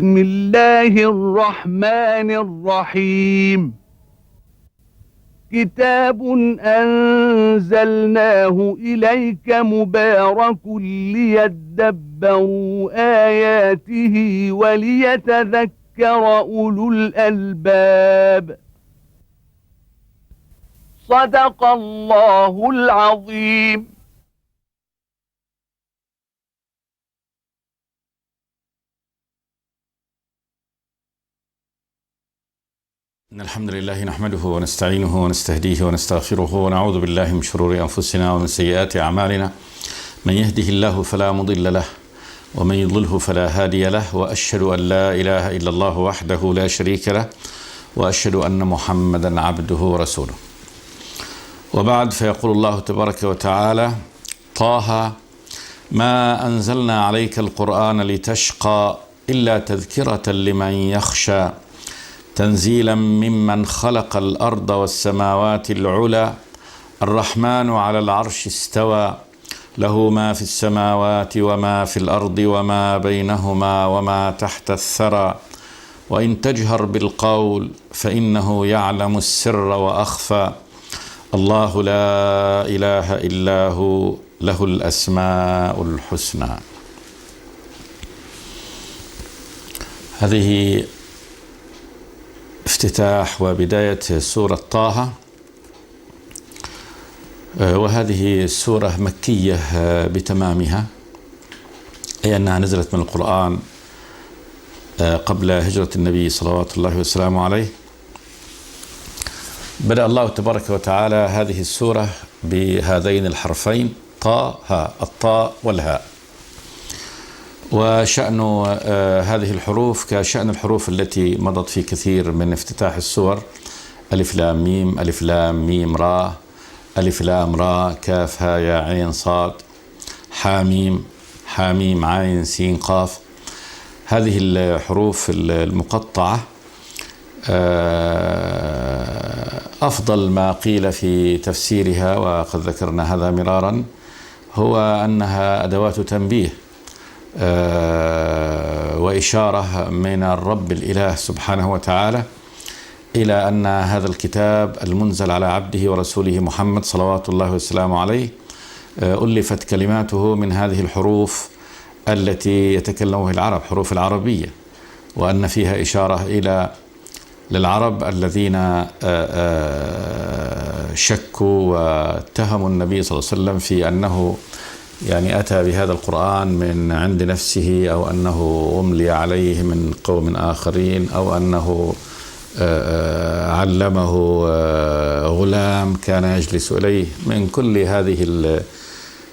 بسم الله الرحمن الرحيم كتاب أنزلناه إليك مبارك ليدبروا آياته وليتذكر أولو الألباب صدق الله العظيم. إن الحمد لله نحمده ونستعينه ونستهديه ونستغفره ونعوذ بالله من شرور أنفسنا ومن سيئات أعمالنا. من يهده الله فلا مضل له ومن يضلله فلا هادي له، وأشهد أن لا إله إلا الله وحده لا شريك له، وأشهد أن محمدا عبده ورسوله. وبعد، فيقول الله تبارك وتعالى: طه ما أنزلنا عليك القرآن لتشقى إلا تذكرة لمن يخشى تنزيلا ممن خلق الأرض والسماوات العلى الرحمن على العرش استوى له ما في السماوات وما في الأرض وما بينهما وما تحت الثرى وإن تجهر بالقول فإنه يعلم السر وأخفى الله لا إله إلا هو له الأسماء الحسنى. هذه افتتاح وبداية سورة طه، وهذه السورة مكية بتمامها، أي أنها نزلت من القرآن قبل هجرة النبي صلوات الله وسلامه عليه. بدأ الله تبارك وتعالى هذه السورة بهذين الحرفين طه، الطاء والهاء. وشأن هذه الحروف كشأن الحروف التي مضت في كثير من افتتاح السور: ألف لام ميم، ألف لام ميم را، ألف لام را، كاف ها يا عين صاد، حاميم، حاميم عين سين قاف. هذه الحروف المقطعة أفضل ما قيل في تفسيرها، وقد ذكرنا هذا مرارا، هو أنها أدوات تنبيه وإشارة من الرب الإله سبحانه وتعالى إلى أن هذا الكتاب المنزل على عبده ورسوله محمد صلوات الله وسلامه عليه ألفت كلماته من هذه الحروف التي يتكلم بها العرب، حروف العربية، وأن فيها إشارة إلى للعرب الذين شكوا واتهموا النبي صلى الله عليه وسلم في أنه أتى بهذا القرآن من عند نفسه، أو أنه أملي عليه من قوم آخرين، أو أنه علمه غلام كان يجلس إليه. من كل هذه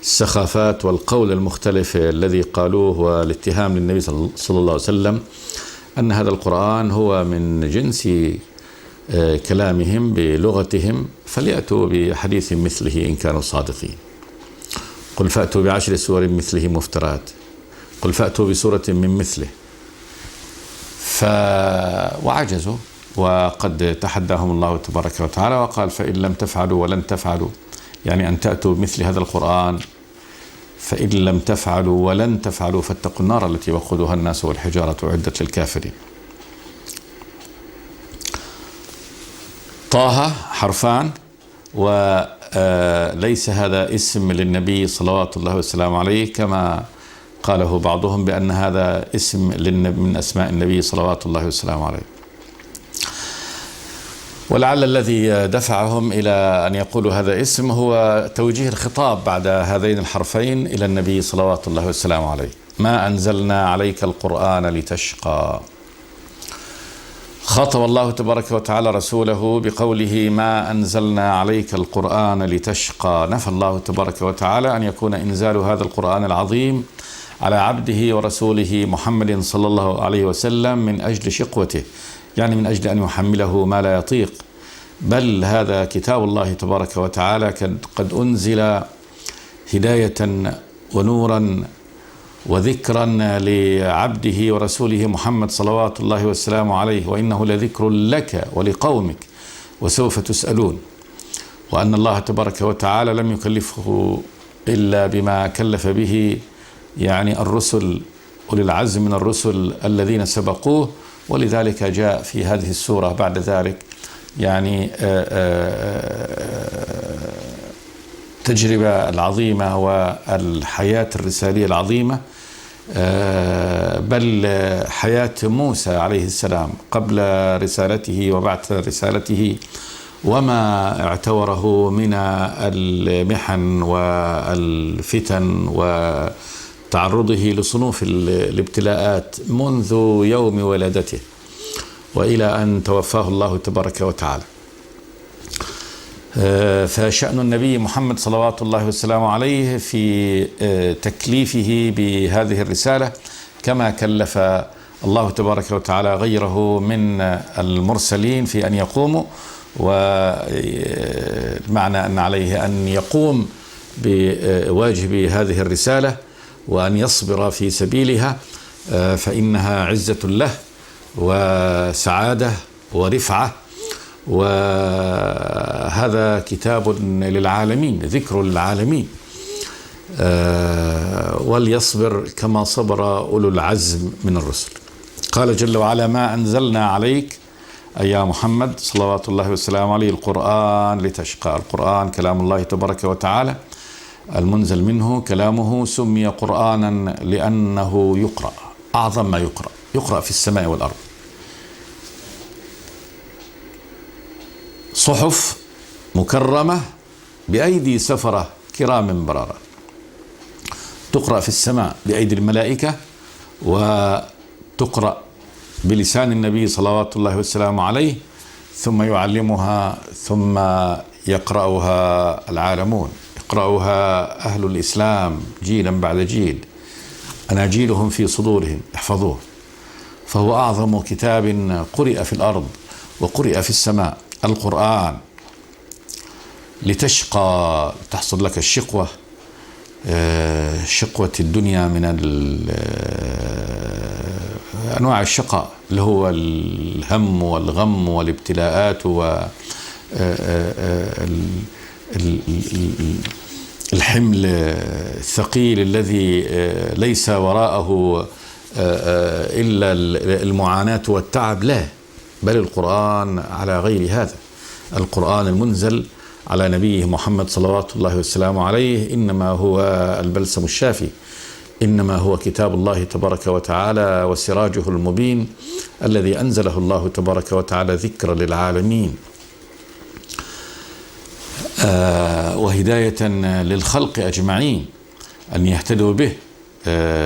السخافات والقول المختلف الذي قالوه والاتهام للنبي صلى الله عليه وسلم أن هذا القرآن هو من جنس كلامهم بلغتهم، فليأتوا بحديث مثله إن كانوا صادقين. قل فأتوا ب10 سور مثله مفترات، قل فأتوا بسورة من مثله. وعجزوا، وقد تحداهم الله تبارك وتعالى وقال: فإن لم تفعلوا ولن تفعلوا، أن تأتوا بمثل هذا القرآن، فإن لم تفعلوا ولن تفعلوا فاتقوا النار التي وقودها الناس والحجارة أعدت للكافرين. طه حرفان، وليس هذا اسم للنبي صلوات الله وسلامه عليه كما قاله بعضهم بأن هذا اسم من أسماء النبي صلوات الله وسلامه عليه. ولعل الذي دفعهم إلى أن يقولوا هذا اسم هو توجيه الخطاب بعد هذين الحرفين إلى النبي صلوات الله وسلامه عليه: ما أنزلنا عليك القرآن لتشقى. خاطب الله تبارك وتعالى رسوله بقوله: ما أنزلنا عليك القرآن لتشقى. نفى الله تبارك وتعالى أن يكون إنزال هذا القرآن العظيم على عبده ورسوله محمد صلى الله عليه وسلم من أجل شقوته، من أجل أن يحمله ما لا يطيق، بل هذا كتاب الله تبارك وتعالى قد أنزل هداية ونورا وذكرا لعبده ورسوله محمد صلوات الله والسلام عليه، وإنه لذكر لك ولقومك وسوف تسألون. وأن الله تبارك وتعالى لم يكلفه إلا بما كلف به الرسل أولي العزم من الرسل الذين سبقوه، ولذلك جاء في هذه السورة بعد ذلك يعني التجربة العظيمة والحياة الرسالية العظيمة، بل حياة موسى عليه السلام قبل رسالته وبعد رسالته، وما اعتوره من المحن والفتن وتعرضه لصنوف الابتلاءات منذ يوم ولادته وإلى أن توفاه الله تبارك وتعالى. فشأن النبي محمد صلوات الله وسلامه عليه في تكليفه بهذه الرسالة كما كلف الله تبارك وتعالى غيره من المرسلين في أن يقوموا، ومعنى أن عليه أن يقوم بواجب هذه الرسالة وأن يصبر في سبيلها، فإنها عزة له وسعادة ورفعة، وهذا كتاب للعالمين، ذكر للعالمين. وليصبر كما صبر أولو العزم من الرسل. قال جل وعلا: ما أنزلنا عليك أي يا محمد صلوات الله وسلامه عليه القرآن لتشقى. القرآن كلام الله تبارك وتعالى المنزل منه، كلامه سمي قرآنا لأنه يقرأ، أعظم ما يقرأ في السماء والأرض. صحف مكرمة بأيدي سفرة كرام بررة، تقرأ في السماء بأيدي الملائكة، وتقرأ بلسان النبي صلوات الله وسلامه عليه، ثم يعلمها، ثم يقرأها العالمون، يقرأها أهل الإسلام جيلا بعد جيل، أناجيلهم في صدورهم يحفظوه. فهو أعظم كتاب قرئ في الأرض وقرئ في السماء، القرآن، لتشقى، تحصل لك الشقوة، شقوة الدنيا من أنواع الشقاء اللي هو الهم والغم والابتلاءات والحمل الثقيل الذي ليس وراءه إلا المعاناة والتعب، لا، بل القرآن على غير هذا. القرآن المنزل على نبيه محمد صلوات الله وسلامه عليه إنما هو البلسم الشافي، إنما هو كتاب الله تبارك وتعالى وسراجه المبين الذي أنزله الله تبارك وتعالى ذكرا للعالمين، وهداية للخلق أجمعين أن يهتدوا به،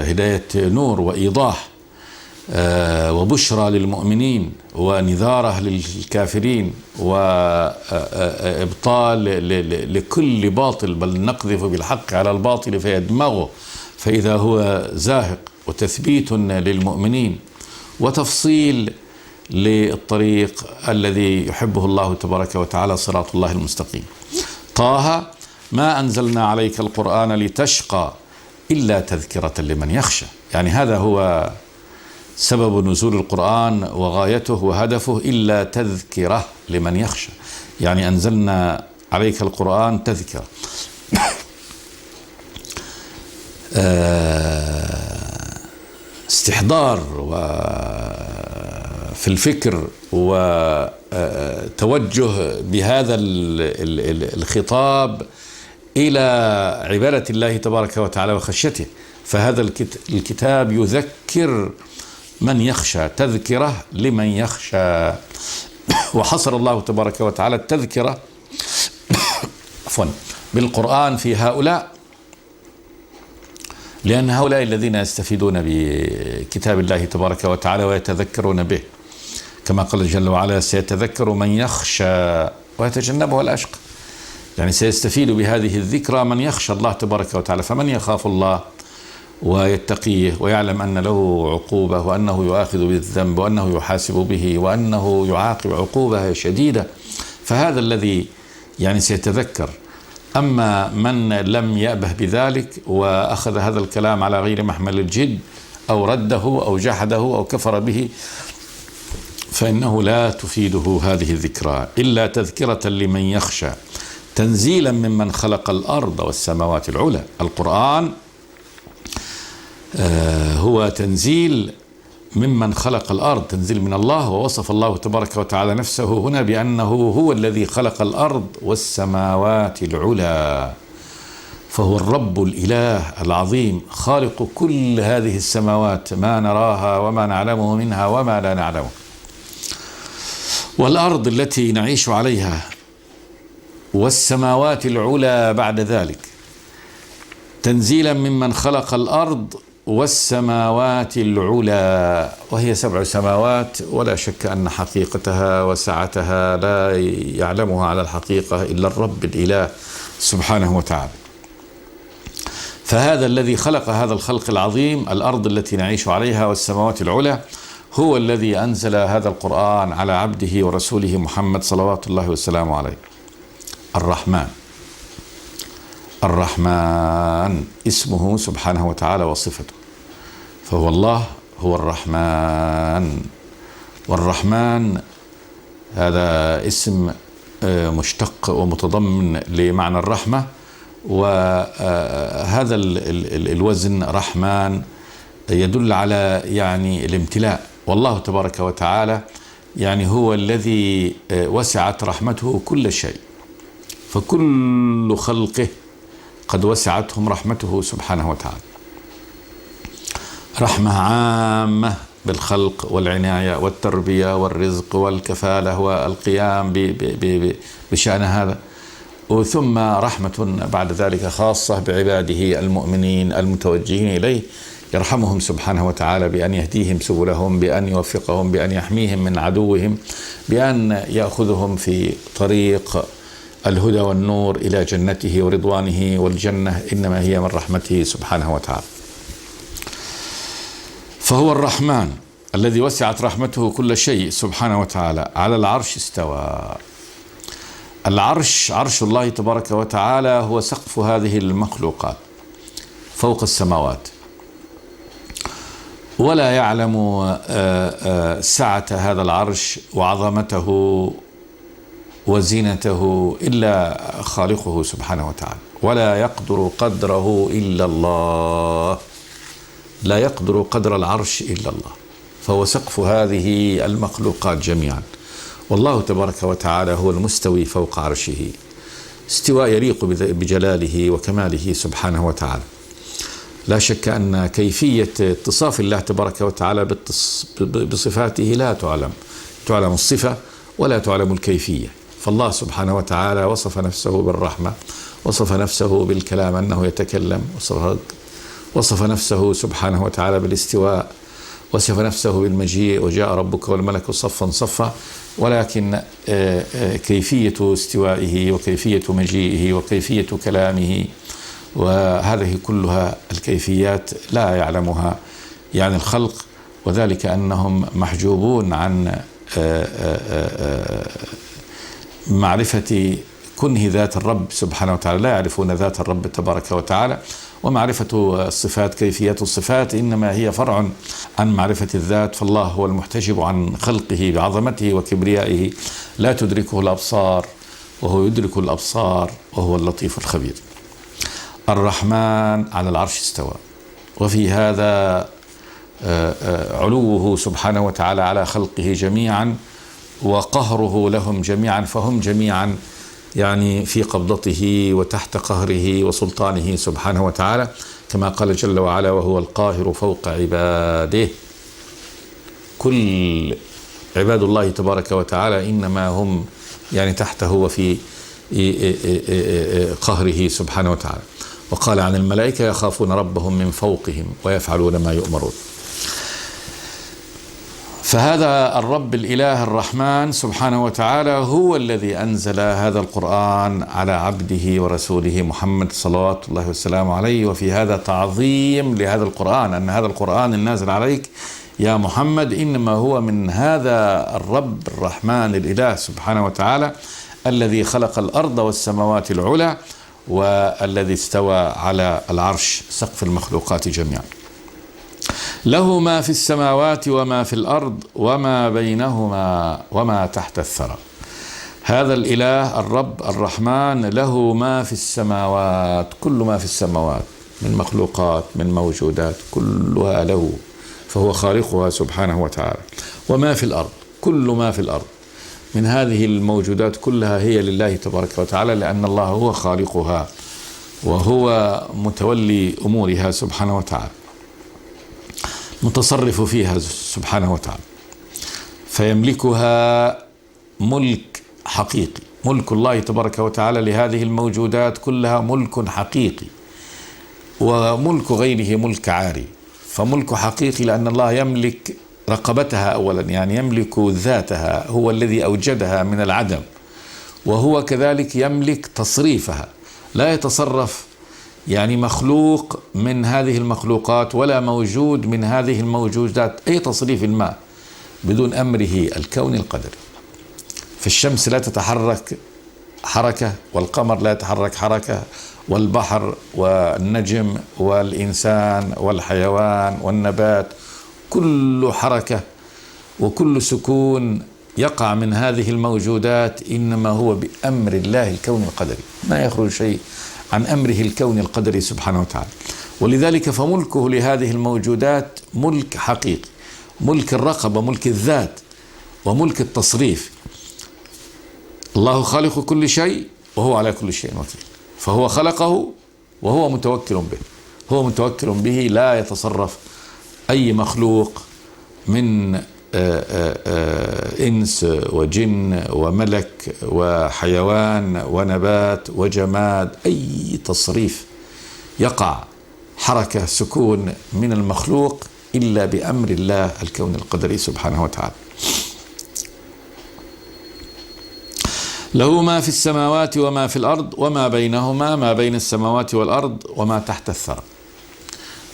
هداية نور وإيضاح، وبشرى للمؤمنين ونذارة للكافرين، وإبطال لكل باطل، بل نقذف بالحق على الباطل فيدمغه فإذا هو زاهق، وتثبيت للمؤمنين، وتفصيل للطريق الذي يحبه الله تبارك وتعالى، صراط الله المستقيم. طه: ما أنزلنا عليك القرآن لتشقى إلا تذكرة لمن يخشى. يعني هذا هو سبب نزول القرآن وغايته وهدفه، إلا تذكرة لمن يخشى، يعني أنزلنا عليك القرآن تذكرة. استحضار في الفكر وتوجه بهذا الخطاب إلى عبادة الله تبارك وتعالى وخشيته. فهذا الكتاب يذكر من يخشى، تذكرة لمن يخشى. وحصر الله تبارك وتعالى التذكرة بالقرآن في هؤلاء، لأن هؤلاء الذين يستفيدون بكتاب الله تبارك وتعالى ويتذكرون به، كما قال جل وعلا: سيتذكر من يخشى ويتجنبها الأشقى. يعني سيستفيد بهذه الذكرى من يخشى الله تبارك وتعالى، فمن يخاف الله ويتقيه ويعلم أن له عقوبة، وأنه يؤاخذ بالذنب، وأنه يحاسب به، وأنه يعاقب عقوبة شديدة، فهذا الذي يعني سيتذكر. أما من لم يأبه بذلك وأخذ هذا الكلام على غير محمل الجد، أو رده أو جحده أو كفر به، فإنه لا تفيده هذه الذكرى إلا تذكرة لمن يخشى، تنزيلا ممن خلق الأرض والسماوات العلى. القرآن هو تنزيل ممن خلق الأرض، تنزيل من الله. ووصف الله تبارك وتعالى نفسه هنا بأنه هو الذي خلق الأرض والسماوات العلى، فهو الرب الإله العظيم خالق كل هذه السماوات، ما نراها وما نعلمه منها وما لا نعلمه، والأرض التي نعيش عليها، والسماوات العلى بعد ذلك، تنزيلا ممن خلق الأرض والسماوات العلى، وهي 7 سماوات، ولا شك أن حقيقتها وسعتها لا يعلمها على الحقيقة إلا الرب الإله سبحانه وتعالى. فهذا الذي خلق هذا الخلق العظيم، الأرض التي نعيش عليها والسماوات العلى، هو الذي أنزل هذا القرآن على عبده ورسوله محمد صلوات الله وسلامه عليه. الرحمن اسمه سبحانه وتعالى وصفته، فهو الله هو الرحمن. والرحمن هذا اسم مشتق ومتضمن لمعنى الرحمة، وهذا الوزن رحمن يدل على يعني الامتلاء، والله تبارك وتعالى يعني هو الذي وسعت رحمته كل شيء، فكل خلقه قد وسعتهم رحمته سبحانه وتعالى. رحمة عامة بالخلق والعناية والتربية والرزق والكفالة والقيام بشأن هذا، ثم رحمة بعد ذلك خاصة بعباده المؤمنين المتوجهين إليه، يرحمهم سبحانه وتعالى بأن يهديهم سبلهم، بأن يوفقهم، بأن يحميهم من عدوهم، بأن يأخذهم في طريق الهدى والنور إلى جنته ورضوانه، والجنة إنما هي من رحمته سبحانه وتعالى. فهو الرحمن الذي وسعت رحمته كل شيء سبحانه وتعالى. على العرش استوى. العرش عرش الله تبارك وتعالى هو سقف هذه المخلوقات فوق السماوات، ولا يعلم سعة هذا العرش وعظمته وزينته إلا خالقه سبحانه وتعالى، ولا يقدر قدره إلا الله، لا يقدر قدر العرش إلا الله، فهو سقف هذه المخلوقات جميعا. والله تبارك وتعالى هو المستوي فوق عرشه استواء يليق بجلاله وكماله سبحانه وتعالى. لا شك أن كيفية اتصاف الله تبارك وتعالى بصفاته لا تعلم الصفة ولا تعلم الكيفية. فالله سبحانه وتعالى وصف نفسه بالرحمة، وصف نفسه بالكلام أنه يتكلم، وصف نفسه سبحانه وتعالى بالاستواء، وصف نفسه بالمجيء، وجاء ربك والملك صفا صفا، ولكن كيفية استوائه وكيفية مجيئه وكيفية كلامه وهذه كلها الكيفيات لا يعلمها يعني الخلق، وذلك أنهم محجوبون عن معرفة كنه ذات الرب سبحانه وتعالى، لا يعرفون ذات الرب تبارك وتعالى. ومعرفة الصفات، كيفية الصفات إنما هي فرع عن معرفة الذات، فالله هو المحتجب عن خلقه بعظمته وكبريائه، لا تدركه الأبصار وهو يدرك الأبصار وهو اللطيف الخبير. الرحمن على العرش استوى، وفي هذا علوه سبحانه وتعالى على خلقه جميعا وقهره لهم جميعا، فهم جميعا يعني في قبضته وتحت قهره وسلطانه سبحانه وتعالى، كما قال جل وعلا: وهو القاهر فوق عباده. كل عباد الله تبارك وتعالى إنما هم يعني تحته وفي قهره سبحانه وتعالى. وقال عن الملائكة: يخافون ربهم من فوقهم ويفعلون ما يؤمرون. فهذا الرب الإله الرحمن سبحانه وتعالى هو الذي أنزل هذا القرآن على عبده ورسوله محمد صلوات الله وسلامه عليه. وفي هذا تعظيم لهذا القرآن، أن هذا القرآن النازل عليك يا محمد إنما هو من هذا الرب الرحمن الإله سبحانه وتعالى الذي خلق الأرض والسماوات العلى، والذي استوى على العرش سقف المخلوقات جميعا. له ما في السماوات وما في الأرض وما بينهما وما تحت الثرى. هذا الإله الرب الرحمن له ما في السماوات، كل ما في السماوات، من مخلوقات، من موجودات، كلها له، فهو خالقها سبحانه وتعالى. وما في الأرض، كل ما في الأرض من هذه الموجودات كلها هي لله تبارك وتعالى، لأن الله هو خالقها وهو متولي أمورها سبحانه وتعالى، متصرف فيها سبحانه وتعالى، فيملكها ملك حقيقي. ملك الله تبارك وتعالى لهذه الموجودات كلها ملك حقيقي، وملك غيره ملك عاري. فملك حقيقي لأن الله يملك رقبتها أولا، يعني يملك ذاتها، هو الذي أوجدها من العدم، وهو كذلك يملك تصريفها. لا يتصرف يعني مخلوق من هذه المخلوقات ولا موجود من هذه الموجودات أي تصريف ما بدون أمره الكوني القدري. فالشمس لا تتحرك حركة، والقمر لا يتحرك حركة، والبحر والنجم والإنسان والحيوان والنبات، كل حركة وكل سكون يقع من هذه الموجودات إنما هو بأمر الله الكوني القدري، ما يخرج شيء عن أمره الكوني القدري سبحانه وتعالى. ولذلك فملكه لهذه الموجودات ملك حقيقي، ملك الرقبة، ملك الذات، وملك التصريف. الله خالق كل شيء وهو على كل شيء وكيل، فهو خلقه وهو متوكل به، هو متوكل به، لا يتصرف أي مخلوق من إنس وجن وملك وحيوان ونبات وجماد، أي تصريف يقع حركة سكون من المخلوق إلا بأمر الله الكون القدري سبحانه وتعالى. له ما في السماوات وما في الأرض وما بينهما، ما بين السماوات والأرض وما تحت الثرى.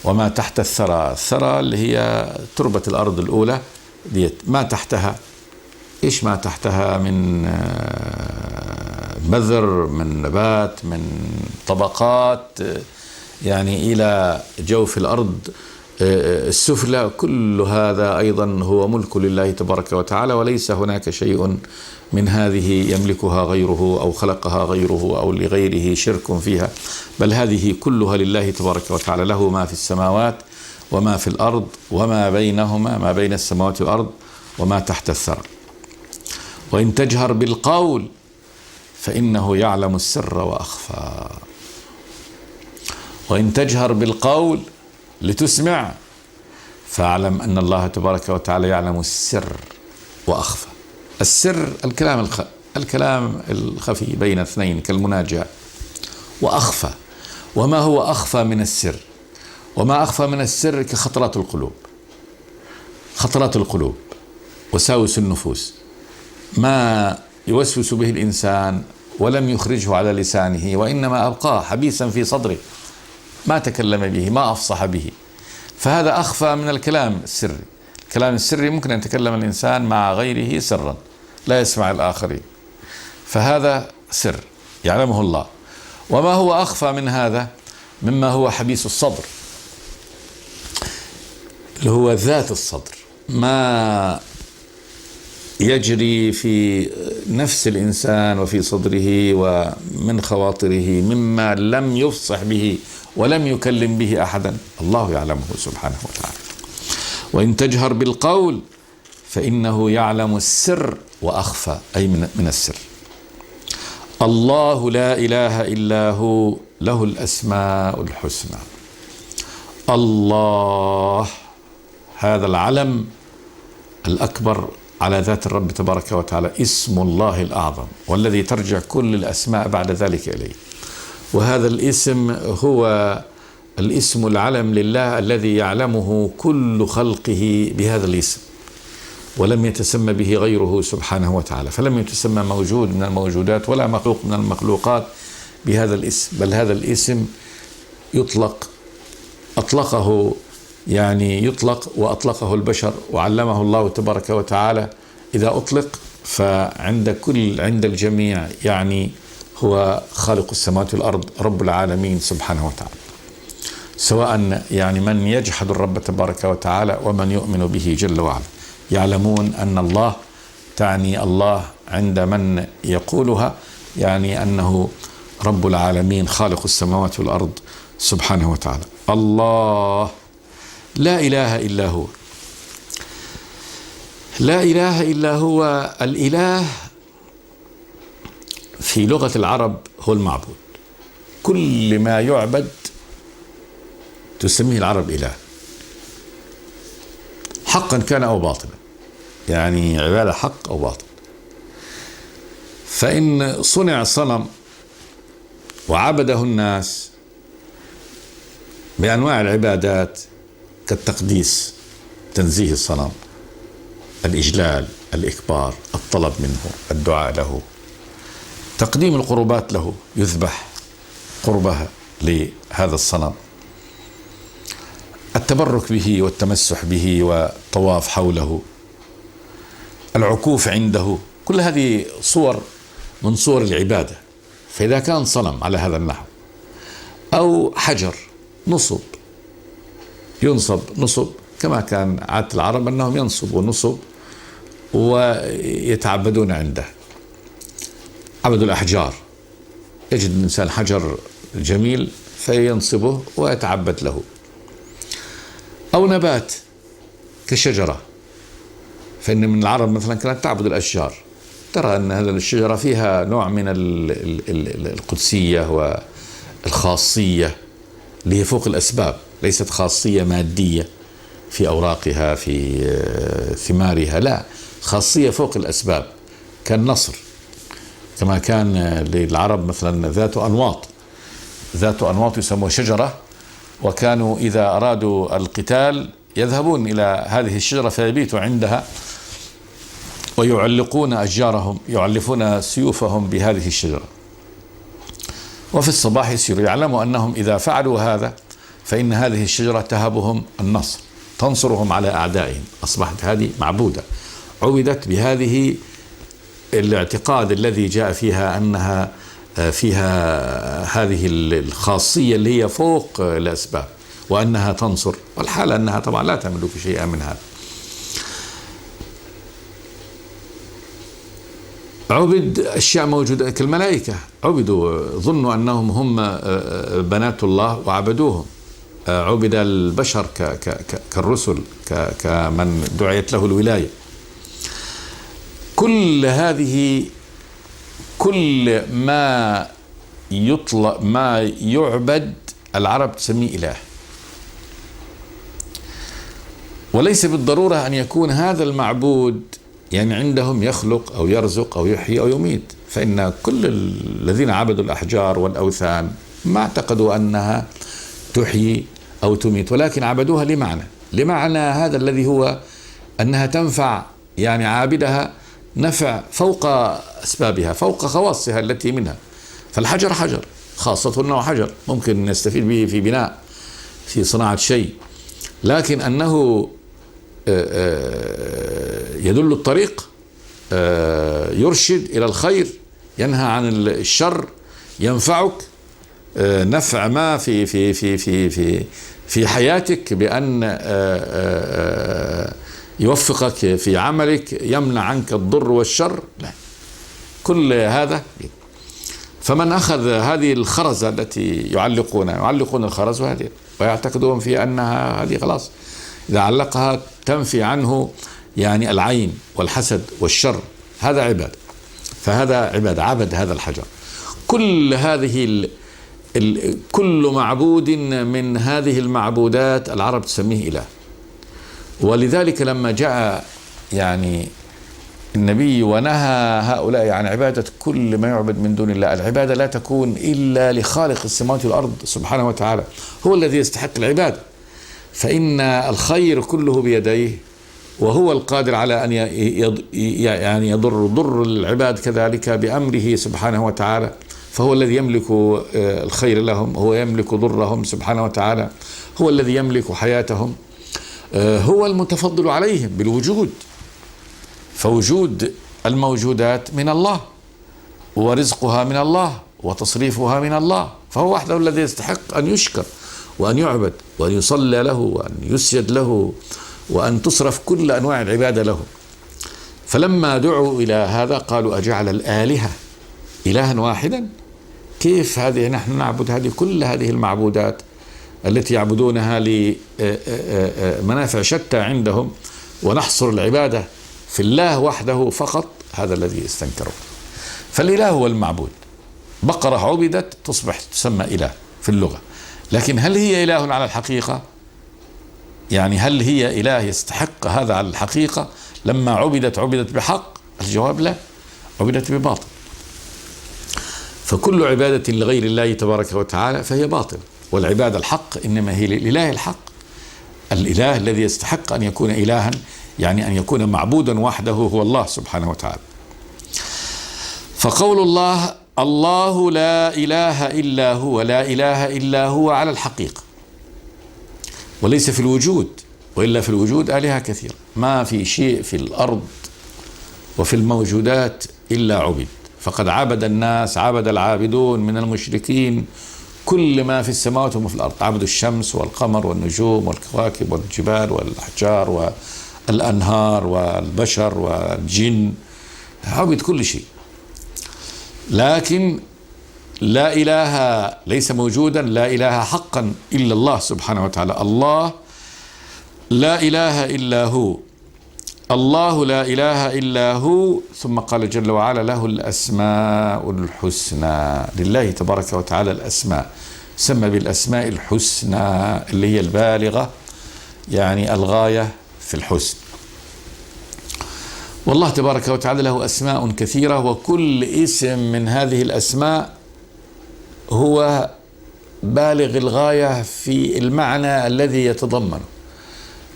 وما تحت الثرى، الثرى اللي هي تربة الأرض الأولى ديت، ما تحتها إيش ما تحتها من بذر، من نبات، من طبقات، يعني إلى جوف الأرض السفلى، كل هذا أيضا هو ملك لله تبارك وتعالى، وليس هناك شيء من هذه يملكها غيره أو خلقها غيره أو لغيره شرك فيها، بل هذه كلها لله تبارك وتعالى. له ما في السماوات وما في الأرض وما بينهما، ما بين السماوات والأرض وما تحت الثرى. وإن تجهر بالقول فإنه يعلم السر وأخفى. وإن تجهر بالقول لتسمع فاعلم أن الله تبارك وتعالى يعلم السر وأخفى. السر الكلام الخفي بين اثنين كالمناجاة، وأخفى، وما هو أخفى من السر؟ وما أخفى من السر كخطرات القلوب، خطرات القلوب، وساوس النفوس، ما يوسوس به الإنسان ولم يخرجه على لسانه، وإنما أبقاه حبيسا في صدره، ما تكلم به، ما أفصح به، فهذا أخفى من الكلام السري. الكلام السري ممكن أن يتكلم الإنسان مع غيره سرا لا يسمع الآخرين، فهذا سر يعلمه الله. وما هو أخفى من هذا مما هو حبيس الصدر، اللي هو ذات الصدر، ما يجري في نفس الإنسان وفي صدره ومن خواطره مما لم يفصح به ولم يكلم به أحدا، الله يعلمه سبحانه وتعالى. وإن تجهر بالقول فإنه يعلم السر وأخفى، أي من السر. الله لا إله إلا هو، له الأسماء الحسنى. الله، هذا العلم الأكبر على ذات الرب تبارك وتعالى، اسم الله الأعظم، والذي ترجع كل الأسماء بعد ذلك إليه. وهذا الاسم هو الاسم العلم لله الذي يعلمه كل خلقه بهذا الاسم، ولم يتسمى به غيره سبحانه وتعالى، فلم يتسمى موجود من الموجودات ولا مخلوق من المخلوقات بهذا الاسم، بل هذا الاسم أطلقه وأطلقه البشر، وعلمه الله تبارك وتعالى. إذا أطلق عند الجميع يعني هو خالق السماوات والأرض، رب العالمين سبحانه وتعالى، سواء يعني من يجحد الرب تبارك وتعالى ومن يؤمن به جل وعلا، يعلمون أن الله تعني الله عند من يقولها، يعني أنه رب العالمين خالق السماوات والأرض سبحانه وتعالى. الله لا إله إلا هو، لا إله إلا هو. الإله في لغة العرب هو المعبود، كل ما يعبد تسميه العرب إله، حقا كان أو باطلا، يعني عبادة حق أو باطل. فإن صنع صنم وعبده الناس بأنواع العبادات كالتقديس، تنزيه الصنم، الإجلال، الإكبار، الطلب منه، الدعاء له، تقديم القربات له، يذبح قربها لهذا الصنم، التبرك به والتمسح به والطواف حوله، العكوف عنده، كل هذه صور من صور العبادة. فإذا كان صنم على هذا النحو أو حجر نصب، ينصب نصب كما كان عادة العرب أنهم ينصبوا نصب ويتعبدون عنده، عبدوا الأحجار، يجد الإنسان حجر جميل فينصبه ويتعبد له، أو نبات كشجرة، فإن من العرب مثلا كانت تعبد الأشجار، ترى أن هذه الشجرة فيها نوع من القدسية والخاصية اللي هي فوق الأسباب، ليست خاصية مادية في أوراقها في ثمارها، لا، خاصية فوق الأسباب، كالنصر، كما كان للعرب مثلا ذات أنواط يسموها شجرة، وكانوا إذا أرادوا القتال يذهبون إلى هذه الشجرة فيبيتوا عندها ويعلقون أشجارهم، يعلقون سيوفهم بهذه الشجرة، وفي الصباح يسيروا، يعلموا أنهم إذا فعلوا هذا فإن هذه الشجرة تهبهم النصر، تنصرهم على أعدائهم. أصبحت هذه معبودة، عبدت بهذه الاعتقاد الذي جاء فيها أنها فيها هذه الخاصية اللي هي فوق الأسباب، وأنها تنصر، والحال أنها طبعا لا تملك شيئا من هذا. عبد أشياء موجودة كالملائكة، عبدوا، ظنوا أنهم هم بنات الله وعبدوهم. عبد البشر كالرسل، كمن دعيت له الولاية. كل هذه، كل ما يطلق ما يعبد العرب تسميه إله، وليس بالضرورة أن يكون هذا المعبود يعني عندهم يخلق أو يرزق أو يحيي أو يميت، فإن كل الذين عبدوا الأحجار والأوثان ما اعتقدوا أنها تحيي أو تميت، ولكن عبدوها لمعنى هذا الذي هو أنها تنفع يعني عابدها نفع فوق أسبابها، فوق خواصها التي منها. فالحجر حجر، خاصة أنه حجر ممكن نستفيد به في بناء، في صناعة شيء، لكن أنه يدل الطريق، يرشد إلى الخير، ينهى عن الشر، ينفعك نفع ما في حياتك، بأن يوفقك في عملك، يمنع عنك الضر والشر، لا، كل هذا. فمن أخذ هذه الخرزة التي يعلقون الخرز وهذه، ويعتقدون في أنها هذه خلاص إذا علقها تنفي عنه يعني العين والحسد والشر، هذا عبادة، فهذا عبادة، عبد هذا الحجر. كل هذه كل معبود من هذه المعبودات العرب تسميه إله. ولذلك لما جاء يعني النبي ونهى هؤلاء عن عبادة كل ما يعبد من دون الله، العبادة لا تكون إلا لخالق السماوات والأرض سبحانه وتعالى، هو الذي يستحق العبادة، فإن الخير كله بيديه، وهو القادر على أن يعني يضر العباد كذلك بأمره سبحانه وتعالى، فهو الذي يملك الخير لهم، هو يملك ضرهم سبحانه وتعالى، هو الذي يملك حياتهم، هو المتفضل عليهم بالوجود، فوجود الموجودات من الله، ورزقها من الله، وتصريفها من الله، فهو وحده الذي يستحق أن يشكر وأن يعبد وأن يصلى له وأن يسجد له وأن تصرف كل أنواع العبادة له. فلما دعوا إلى هذا قالوا أجعل الآلهة إلها واحدا؟ كيف هذه نحن نعبد كل هذه المعبودات التي يعبدونها لمنافع شتى عندهم، ونحصر العبادة في الله وحده فقط، هذا الذي استنكروا. فالإله هو المعبود. بقرة عبدت تصبح تسمى إله في اللغة، لكن هل هي إله على الحقيقة؟ يعني هل هي إله يستحق هذا على الحقيقة؟ لما عبدت بحق؟ الجواب لا، عبدت بباطل. فكل عبادة لغير الله تبارك وتعالى فهي باطل، والعبادة الحق إنما هي للإله الحق، الإله الذي يستحق أن يكون إلها، يعني أن يكون معبودا وحده هو الله سبحانه وتعالى. فقول الله: الله لا إله إلا هو، لا إله إلا هو على الحقيقة، وليس في الوجود، وإلا في الوجود آلهة كثيرة. ما في شيء في الأرض وفي الموجودات إلا عبد، فقد عبد الناس، عبد العابدون من المشركين كل ما في السماوات وما في الأرض، عبدوا الشمس والقمر والنجوم والكواكب والجبال والأحجار والأنهار والبشر والجن، عبد كل شيء. لكن لا إله، ليس موجودا لا إله حقا إلا الله سبحانه وتعالى. الله لا إله إلا هو، الله لا إله إلا هو. ثم قال جل وعلا: له الأسماء الحسنى. لله تبارك وتعالى الأسماء، سمى بالأسماء الحسنى اللي هي البالغة، يعني الغاية في الحسن. والله تبارك وتعالى له أسماء كثيرة، وكل اسم من هذه الأسماء هو بالغ الغاية في المعنى الذي يتضمنه.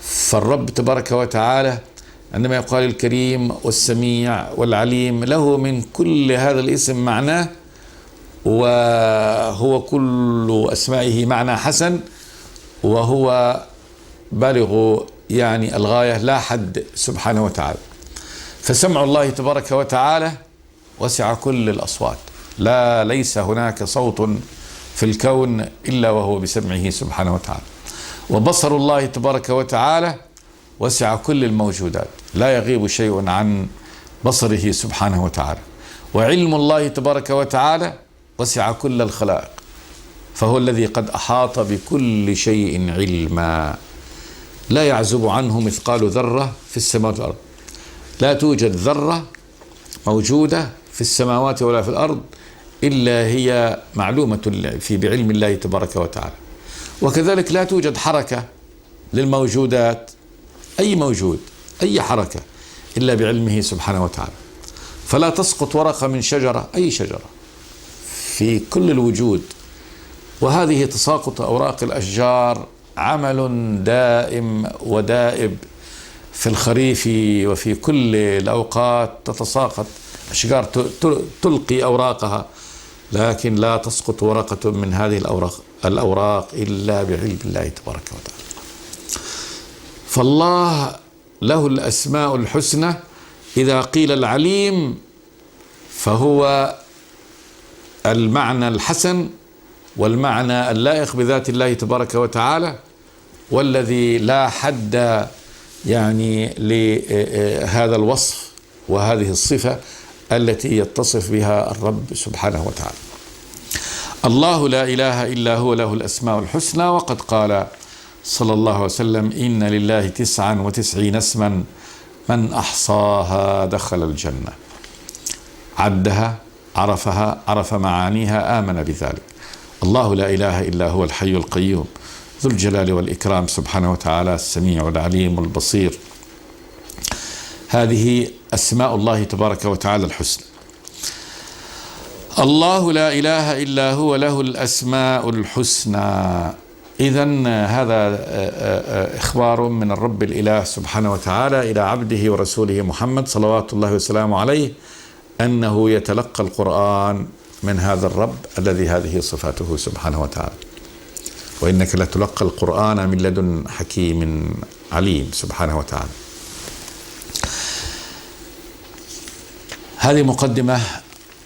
فالرب تبارك وتعالى عندما يقال الكريم والسميع والعليم، له من كل هذا الاسم معناه، وهو كل أسمائه معنى حسن، وهو بالغ يعني الغاية لا حد سبحانه وتعالى. فسمع الله تبارك وتعالى وسع كل الأصوات، ليس هناك صوت في الكون إلا وهو بسمعه سبحانه وتعالى. وبصر الله تبارك وتعالى وسع كل الموجودات، لا يغيب شيء عن بصره سبحانه وتعالى. وعلم الله تبارك وتعالى وسع كل الخلائق، فهو الذي قد أحاط بكل شيء علما، لا يعزب عنه مثقال ذرة في السماوات والأرض. لا توجد ذرة موجودة في السماوات ولا في الأرض إلا هي معلومة بعلم الله تبارك وتعالى. وكذلك لا توجد حركة للموجودات، أي موجود، أي حركة، إلا بعلمه سبحانه وتعالى. فلا تسقط ورقة من شجرة، أي شجرة في كل الوجود. وهذه تساقط أوراق الأشجار عمل دائم ودائب في الخريف وفي كل الأوقات، تتساقط أشجار تلقي أوراقها، لكن لا تسقط ورقة من هذه الأوراق إلا بعلم الله تبارك وتعالى. فالله له الأسماء الحسنى. إذا قيل العليم فهو المعنى الحسن والمعنى اللائق بذات الله تبارك وتعالى، والذي لا حد يعني لهذا الوصف وهذه الصفة التي يتصف بها الرب سبحانه وتعالى. الله لا إله إلا هو له الأسماء الحسنى. وقد قال صلى الله عليه وسلم: إن لله 99 اسما من أحصاها دخل الجنة. عدها، عرفها، عرف معانيها، آمن بذلك. الله لا إله إلا هو الحي القيوم ذو الجلال والإكرام سبحانه وتعالى، السميع والعليم والبصير. هذه أسماء الله تبارك وتعالى الحسنى. الله لا إله إلا هو له الأسماء الحسنى. إذن هذا إخبار من الرب الإله سبحانه وتعالى إلى عبده ورسوله محمد صلوات الله وسلامه عليه، أنه يتلقى القرآن من هذا الرب الذي هذه صفاته سبحانه وتعالى. وإنك لتلقى القرآن من لدن حكيم عليم سبحانه وتعالى. هذه مقدمة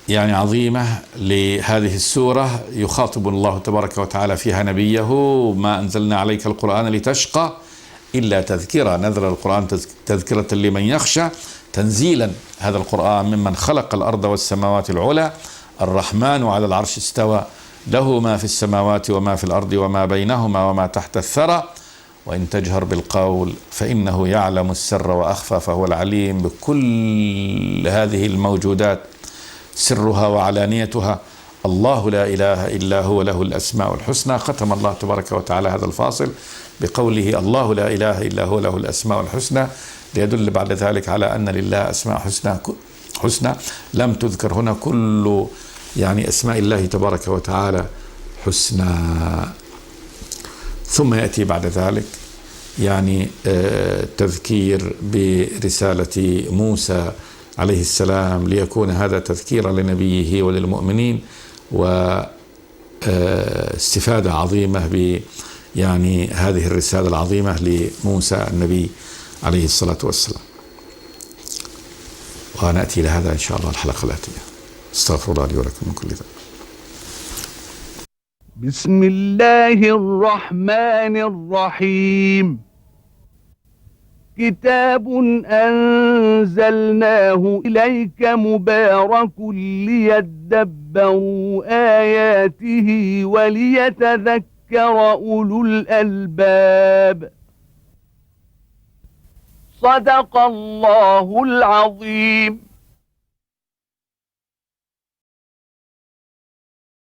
يعني عظيمة لهذه السورة، يخاطب الله تبارك وتعالى فيها نبيه: ما أنزلنا عليك القرآن لتشقى إلا تذكرة. نزل القرآن تذكرة لمن يخشى، تنزيلا هذا القرآن ممن خلق الأرض والسماوات العلى، الرحمن على العرش استوى، له ما في السماوات وما في الأرض وما بينهما وما تحت الثرى وإن تجهر بالقول فإنه يعلم السر وأخفى فهو العليم بكل هذه الموجودات سرها وعلانيتها. الله لا إله إلا هو له الأسماء الحسنى. ختم الله تبارك وتعالى هذا الفاصل بقوله الله لا إله إلا هو له الأسماء الحسنى، ليدل بعد ذلك على أن لله أسماء حسنى لم تذكر هنا كل أسماء الله تبارك وتعالى حسنى. ثم يأتي بعد ذلك تذكير برسالة موسى عليه السلام ليكون هذا تذكيرا لنبيه وللمؤمنين واستفادة عظيمة هذه الرسالة العظيمة لموسى النبي عليه الصلاة والسلام. ونأتي لهذا إن شاء الله الحلقة الآتية. استغفر الله لي ولكم من كل ذنب. بسم الله الرحمن الرحيم. كتاب أنزلناه إليك مبارك ليدبروا آياته وليتذكر أولو الألباب. صدق الله العظيم.